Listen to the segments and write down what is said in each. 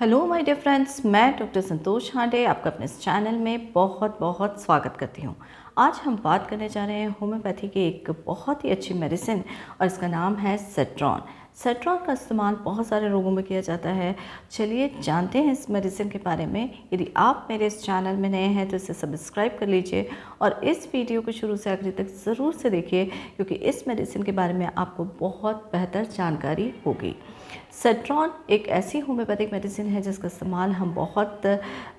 Hello my dear friends, मैं doctor संतोष हांडे आपका अपने इस चैनल में बहुत बहुत स्वागत करती हूँ। आज हम बात करने जा रहे हैं होम्योपैथी की एक बहुत ही अच्छी मेडिसिन और इसका नाम है सेट्रॉन। सेट्रॉन का इस्तेमाल बहुत सारे रोगों में किया जाता है। चलिए जानते हैं इस मेडिसिन के बारे में। यदि आप मेरे इस चैनल में नए हैं तो इसे सब्सक्राइब कर लीजिए और इस वीडियो को शुरू से आखिर तक ज़रूर से देखिए, क्योंकि इस मेडिसिन के बारे में आपको बहुत बेहतर जानकारी होगी। सेट्रॉन एक ऐसी होम्योपैथिक मेडिसिन है जिसका इस्तेमाल हम बहुत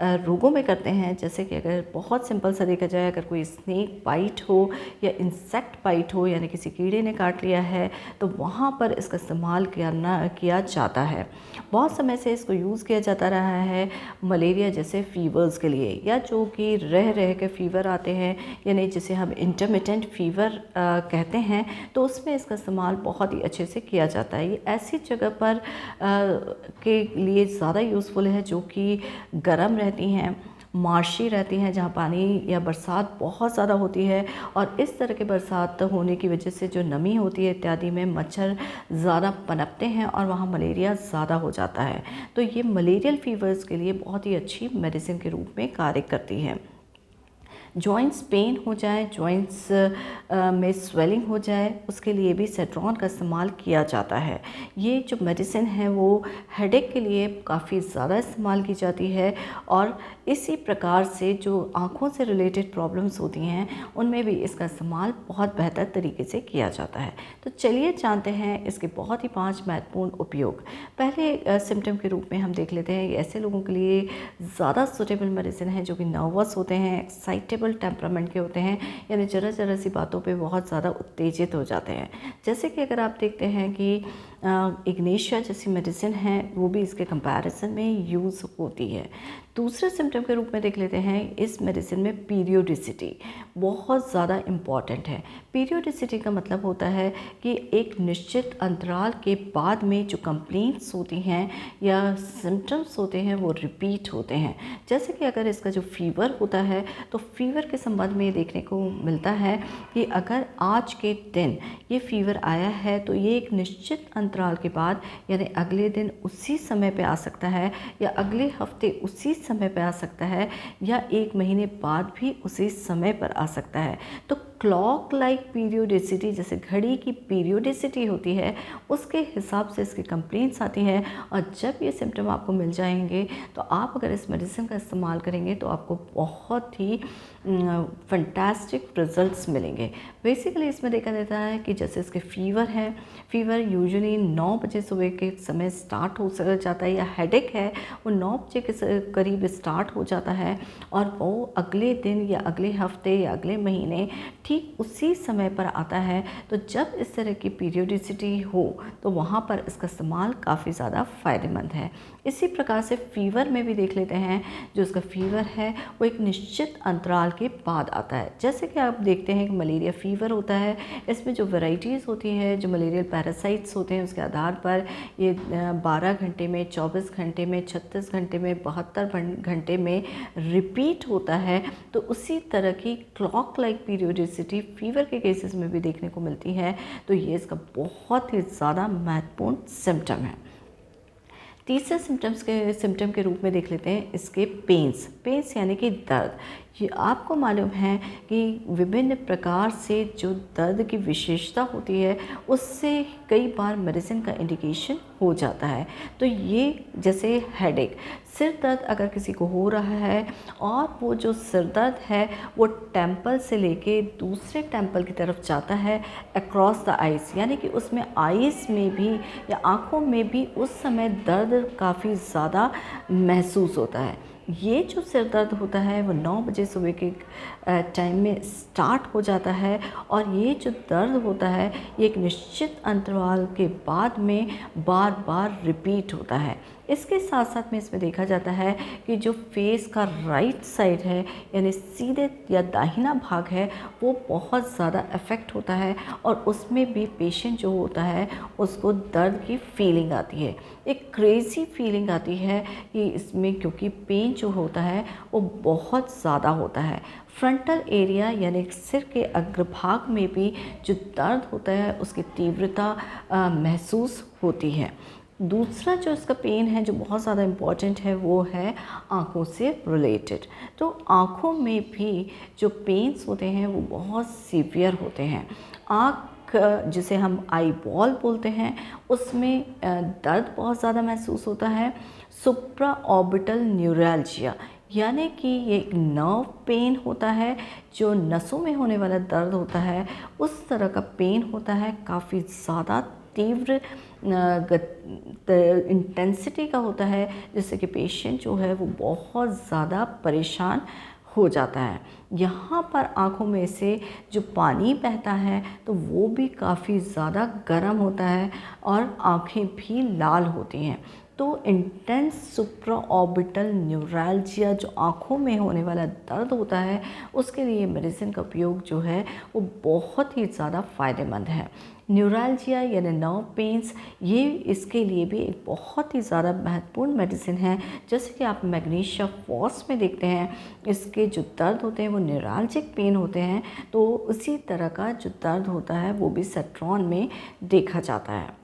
रोगों में करते हैं। जैसे कि अगर बहुत सिंपल सा देखा जाए, अगर कोई स्नेक बाइट हो या इंसेक्ट बाइट हो, यानी किसी कीड़े ने काट लिया है, तो वहाँ पर इसका इस्तेमाल किया जाता है। बहुत समय से इसको यूज़ किया जाता रहा है मलेरिया जैसे फीवर्स के लिए, या जो कि रह के फीवर आते हैं, यानी जिसे हम इंटरमिटेंट फीवर कहते हैं, तो उसमें इसका इस्तेमाल बहुत ही अच्छे से किया जाता है। ये ऐसी जगह पर के लिए ज़्यादा यूज़फुल है जो कि गर्म रहती हैं, मार्शी रहती हैं, जहाँ पानी या बरसात बहुत ज़्यादा होती है। और इस तरह के बरसात होने की वजह से जो नमी होती है इत्यादि में मच्छर ज़्यादा पनपते हैं और वहाँ मलेरिया ज़्यादा हो जाता है। तो ये मलेरियल फीवर्स के लिए बहुत ही अच्छी मेडिसिन के रूप में कार्य करती है। जॉइंट्स पेन हो जाए, जॉइंट्स में स्वेलिंग हो जाए, उसके लिए भी सेट्रॉन का इस्तेमाल किया जाता है। ये जो मेडिसिन है वो हेडेक के लिए काफ़ी ज़्यादा इस्तेमाल की जाती है, और इसी प्रकार से जो आँखों से रिलेटेड प्रॉब्लम्स होती हैं उनमें भी इसका इस्तेमाल बहुत बेहतर तरीके से किया जाता है। तो चलिए जानते हैं इसके बहुत ही 5 महत्वपूर्ण उपयोग। पहले सिम्टम के रूप में हम देख लेते हैं, ऐसे लोगों के लिए ज़्यादा सूटेबल मेडिसिन है जो कि नर्वस होते हैं, एक्साइटेबल टेम्परामेंट के होते हैं, यानी ज़रा सी बातों पे बहुत ज़्यादा उत्तेजित हो जाते हैं। जैसे कि अगर आप देखते हैं कि इग्नेशिया जैसी मेडिसिन है, वो भी इसके कंपैरिजन में यूज़ होती है। दूसरे सिम्टम के रूप में देख लेते हैं, इस मेडिसिन में पीरियोडिसिटी बहुत ज़्यादा इम्पॉर्टेंट है। पीरियोडिसिटी का मतलब होता है कि एक निश्चित अंतराल के बाद में जो कंप्लेंट्स होती हैं या सिम्टम्स होते हैं वो रिपीट होते हैं। जैसे कि अगर इसका जो फीवर होता है, तो फीवर के संबंध में ये देखने को मिलता है कि अगर आज के दिन ये फीवर आया है तो ये एक निश्चित अंतराल के बाद, यानी अगले दिन उसी समय पे आ सकता है, या अगले हफ्ते उसी समय पे आ सकता है, या 1 महीने बाद भी उसी समय पर आ सकता है। तो क्लॉक लाइक पीरियोडिसिटी, जैसे घड़ी की पीरियोडिसिटी होती है, उसके हिसाब से इसकी कंप्लेंट्स आती हैं। और जब ये सिम्टम आपको मिल जाएंगे तो आप अगर इस मेडिसिन का इस्तेमाल करेंगे तो आपको बहुत ही फंटास्टिक रिजल्ट्स मिलेंगे। बेसिकली इसमें देखा जाता है कि जैसे इसके फीवर है, फीवर यूजुअली 9 बजे सुबह के समय स्टार्ट हो जाता है, या हेडेक है वो 9 बजे के करीब स्टार्ट हो जाता है, और वो अगले दिन या अगले हफ्ते या अगले महीने ठीक उसी समय पर आता है। तो जब इस तरह की पीरियोडिसिटी हो तो वहाँ पर इसका इस्तेमाल काफ़ी ज़्यादा फ़ायदेमंद है। इसी प्रकार से फीवर में भी देख लेते हैं, जो इसका फीवर है वो एक निश्चित अंतराल के बाद आता है। जैसे कि आप देखते हैं कि मलेरिया फ़ीवर होता है, इसमें जो वैरायटीज़ होती हैं, जो मलेरियल पैरासाइट्स होते हैं, उसके आधार पर ये 12 घंटे में, 24 घंटे में, 36 घंटे में, 72 घंटे में रिपीट होता है। तो उसी तरह की क्लॉक लाइक पीरियोडिसिटी फीवर के केसेस में भी देखने को मिलती है। तो ये इसका बहुत ही ज़्यादा महत्वपूर्ण सिम्टम है। तीसरे सिम्टम के रूप में देख लेते हैं इसके पेन्स यानी कि दर्द। ये आपको मालूम है कि विभिन्न प्रकार से जो दर्द की विशेषता होती है उससे कई बार मेडिसिन का इंडिकेशन हो जाता है। तो ये जैसे हेडेक, सिर दर्द अगर किसी को हो रहा है और वो जो सिर दर्द है वो टेम्पल से लेके दूसरे टेम्पल की तरफ जाता है अक्रॉस द आइज़, यानी कि उसमें आइज़ में भी या आँखों में भी उस समय दर्द काफ़ी ज़्यादा महसूस होता है। ये जो सिर दर्द होता है वो 9 बजे सुबह के टाइम में स्टार्ट हो जाता है, और ये जो दर्द होता है ये एक निश्चित अंतराल के बाद में बार बार रिपीट होता है। इसके साथ साथ में इसमें देखा जाता है कि जो फेस का राइट साइड है, यानी सीधे या दाहिना भाग है, वो बहुत ज़्यादा अफेक्ट होता है, और उसमें भी पेशेंट जो होता है उसको दर्द की फीलिंग आती है, एक क्रेज़ी फीलिंग आती है कि इसमें, क्योंकि पेन जो होता है वो बहुत ज़्यादा होता है। फ्रंटल एरिया यानी सिर के अग्रभाग में भी जो दर्द होता है उसकी तीव्रता महसूस होती है। दूसरा जो इसका पेन है जो बहुत ज़्यादा इम्पॉर्टेंट है वो है आँखों से रिलेटेड। तो आँखों में भी जो पेन्स होते हैं वो बहुत सीवियर होते हैं। आँख जिसे हम आई बॉल बोलते हैं उसमें दर्द बहुत ज़्यादा महसूस होता है। सुप्रा ऑर्बिटल न्यूरैल्जिया यानी कि ये एक नर्व पेन होता है, जो नसों में होने वाला दर्द होता है उस तरह का पेन होता है, काफ़ी ज़्यादा तीव्र इंटेंसिटी का होता है, जिससे कि पेशेंट जो है वो बहुत ज़्यादा परेशान हो जाता है। यहाँ पर आँखों में से जो पानी बहता है तो वो भी काफ़ी ज़्यादा गर्म होता है और आँखें भी लाल होती हैं। तो इंटेंस सुप्रा ऑर्बिटल न्यूरैल्जिया जो आँखों में होने वाला दर्द होता है उसके लिए मेडिसिन का उपयोग जो है वो बहुत ही ज़्यादा फ़ायदेमंद है। न्यूरैल्जिया यानी नर्व पेन्स, ये इसके लिए भी एक बहुत ही ज़्यादा महत्वपूर्ण मेडिसिन है। जैसे कि आप मैग्नीशिया फॉस में देखते हैं, इसके जो दर्द होते हैं वो न्यूरैल्जिक पेन होते हैं, तो उसी तरह का जो दर्द होता है वो भी सेट्रॉन में देखा जाता है।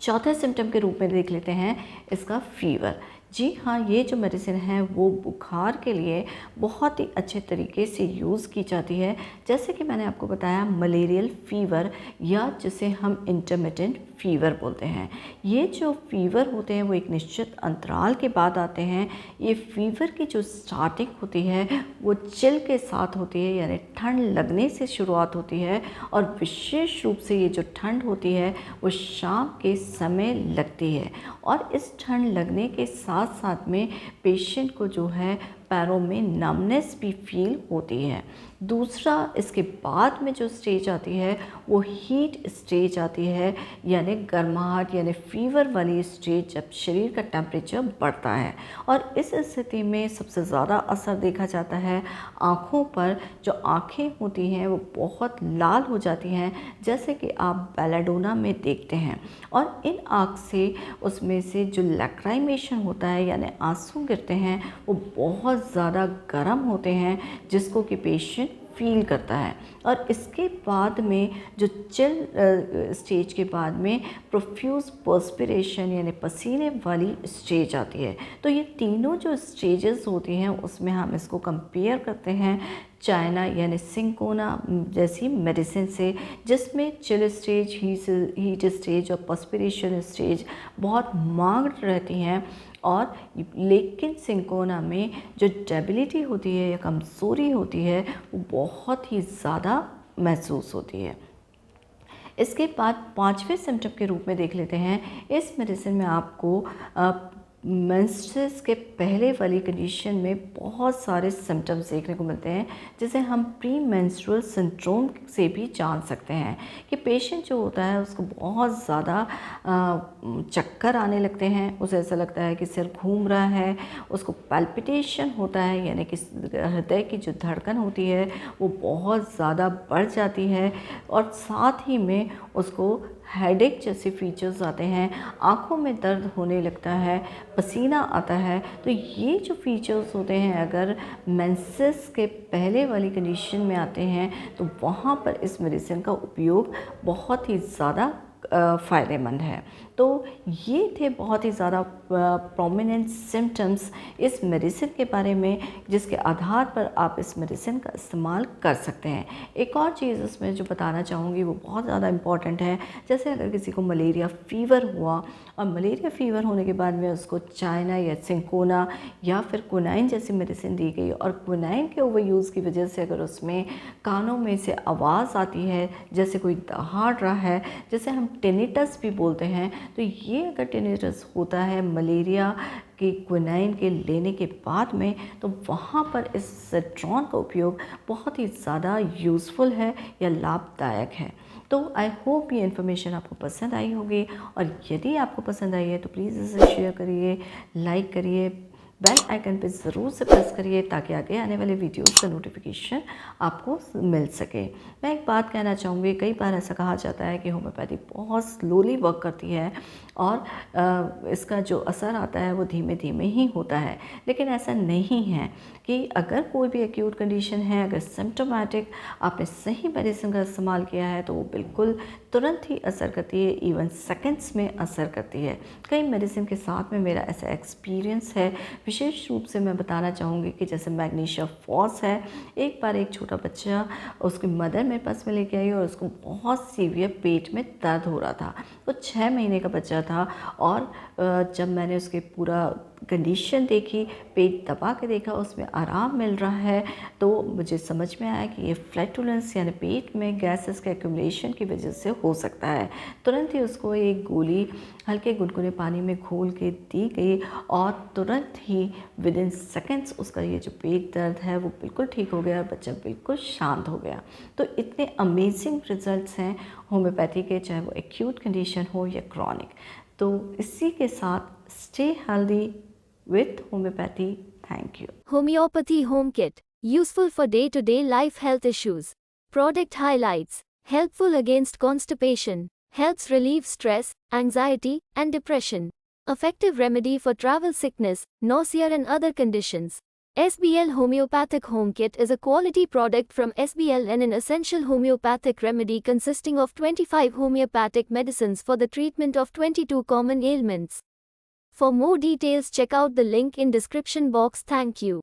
चौथे सिम्टम के रूप में देख लेते हैं इसका फीवर। जी हाँ, ये जो मेडिसिन है वो बुखार के लिए बहुत ही अच्छे तरीके से यूज़ की जाती है। जैसे कि मैंने आपको बताया मलेरियल फ़ीवर या जिसे हम इंटरमिटेंट फ़ीवर बोलते हैं। ये जो फ़ीवर होते हैं वो एक निश्चित अंतराल के बाद आते हैं। ये फ़ीवर की जो स्टार्टिंग होती है वो चिल के साथ होती है, यानी ठंड लगने से शुरुआत होती है और विशेष रूप से ये जो ठंड होती है वो शाम के समय लगती है और इस ठंड लगने के साथ साथ में पेशेंट को जो है पैरों में नमनेस भी फील होती है। दूसरा, इसके बाद में जो स्टेज आती है वो हीट स्टेज आती है, यानी गर्माहट यानी फीवर वाली स्टेज, जब शरीर का टेम्परेचर बढ़ता है। और इस स्थिति में सबसे ज़्यादा असर देखा जाता है आँखों पर। जो आँखें होती हैं वो बहुत लाल हो जाती हैं, जैसे कि आप बेलाडोना में देखते हैं। और इन आँख से उसमें से जो लैक्राइमेशन होता है यानी आंसू गिरते हैं वो बहुत ज़्यादा गर्म होते हैं, जिसको कि पेशेंट फील करता है। और इसके बाद में जो चिल स्टेज के बाद में प्रोफ्यूज पर्सपिरेशन यानी पसीने वाली स्टेज आती है। तो ये तीनों जो स्टेजेस होती हैं उसमें हम इसको कंपेयर करते हैं चाइना यानी सिंकोना जैसी मेडिसिन से, जिसमें चिल स्टेज, हीट स्टेज और पर्सपिरेशन स्टेज बहुत मार्क्ड रहती हैं। और लेकिन सिंकोना में जो डेबिलिटी होती है या कमज़ोरी होती है वो बहुत ही ज़्यादा महसूस होती है। इसके बाद पांचवें सिम्टम के रूप में देख लेते हैं। इस मेडिसिन में आपको मेंस्ट्रुअस के पहले वाली कंडीशन में बहुत सारे सिम्टम्स देखने को मिलते हैं, जिसे हम प्री मेंस्ट्रुअल सिंड्रोम से भी जान सकते हैं कि पेशेंट जो होता है उसको बहुत ज़्यादा चक्कर आने लगते हैं, उसे ऐसा लगता है कि सिर घूम रहा है, उसको पैल्पिटेशन होता है यानी कि हृदय की जो धड़कन होती है वो बहुत ज़्यादा बढ़ जाती है, और साथ ही में उसको हेडेक जैसे फीचर्स आते हैं, आँखों में दर्द होने लगता है, पसीना आता है। तो ये जो फीचर्स होते हैं अगर मेंसेस के पहले वाली कंडीशन में आते हैं तो वहाँ पर इस मेडिसिन का उपयोग बहुत ही ज़्यादा फ़ायदेमंद है। तो ये थे बहुत ही ज़्यादा प्रोमिनेंट सिम्टम्स इस मेडिसिन के बारे में, जिसके आधार पर आप इस मेडिसिन का इस्तेमाल कर सकते हैं। एक और चीज़ इसमें जो बताना चाहूँगी वो बहुत ज़्यादा इम्पॉर्टेंट है। जैसे अगर किसी को मलेरिया फ़ीवर हुआ और मलेरिया फ़ीवर होने के बाद में उसको चाइना या सिंकोना या फिर क्विनाइन जैसी मेडिसिन दी गई, और क्विनाइन के ओवर यूज़ की वजह से अगर उसमें कानों में से आवाज़ आती है जैसे कोई दहाड़ रहा है, जैसे हम टिनिटस भी बोलते हैं, तो ये अगर टिनिटस होता है मलेरिया के क्विनाइन के लेने के बाद में, तो वहाँ पर इस सेट्रॉन का उपयोग बहुत ही ज़्यादा यूज़फुल है या लाभदायक है। तो आई होप ये इन्फॉर्मेशन आपको पसंद आई होगी, और यदि आपको पसंद आई है तो प्लीज़ इसे शेयर करिए, लाइक करिए, बेल आइकन पे ज़रूर से प्रेस करिए ताकि आगे आने वाले वीडियोस का नोटिफिकेशन आपको मिल सके। मैं एक बात कहना चाहूँगी, कई बार ऐसा कहा जाता है कि होम्योपैथी बहुत स्लोली वर्क करती है और इसका जो असर आता है वो धीमे धीमे ही होता है, लेकिन ऐसा नहीं है कि अगर कोई भी एक्यूट कंडीशन है, अगर सिम्टोमेटिक, आपने सही मेडिसिन का इस्तेमाल किया है तो वो बिल्कुल तुरंत ही असर करती है, इवन सेकंड्स में असर करती है। कई मेडिसिन के साथ में मेरा ऐसा एक्सपीरियंस है। विशेष रूप से मैं बताना चाहूँगी कि जैसे मैग्नीशिया फॉस है, एक बार एक छोटा बच्चा उसकी मदर मेरे पास में लेके आई और उसको बहुत सीवियर पेट में दर्द हो रहा था। वो 6 महीने का बच्चा था और जब मैंने उसके पूरा कंडीशन देखी, पेट दबा के देखा, उसमें आराम मिल रहा है, तो मुझे समझ में आया कि ये फ्लैटुलेंस यानी पेट में गैसेस के एक्यूमुलेशन की वजह से हो सकता है। तुरंत ही उसको एक गोली हल्के गुनगुने पानी में घोल के दी गई और तुरंत ही विदिन सेकेंड्स उसका ये जो पेट दर्द है वो बिल्कुल ठीक हो गया और बच्चा बिल्कुल शांत हो गया। तो इतने अमेजिंग रिजल्ट्स हैं होम्योपैथी के, चाहे वो एक्यूट कंडीशन हो या क्रॉनिक। तो इसी के साथ stay healthy with homeopathy. Thank you. Homeopathy Home Kit. Useful for day-to-day life health issues. Product highlights. Helpful against constipation. Helps relieve stress, anxiety, and depression. Effective remedy for travel sickness, nausea and other conditions. SBL Homeopathic Home Kit is a quality product from SBL and an essential homeopathic remedy consisting of 25 homeopathic medicines for the treatment of 22 common ailments. For more details, check out the link in description box. Thank you.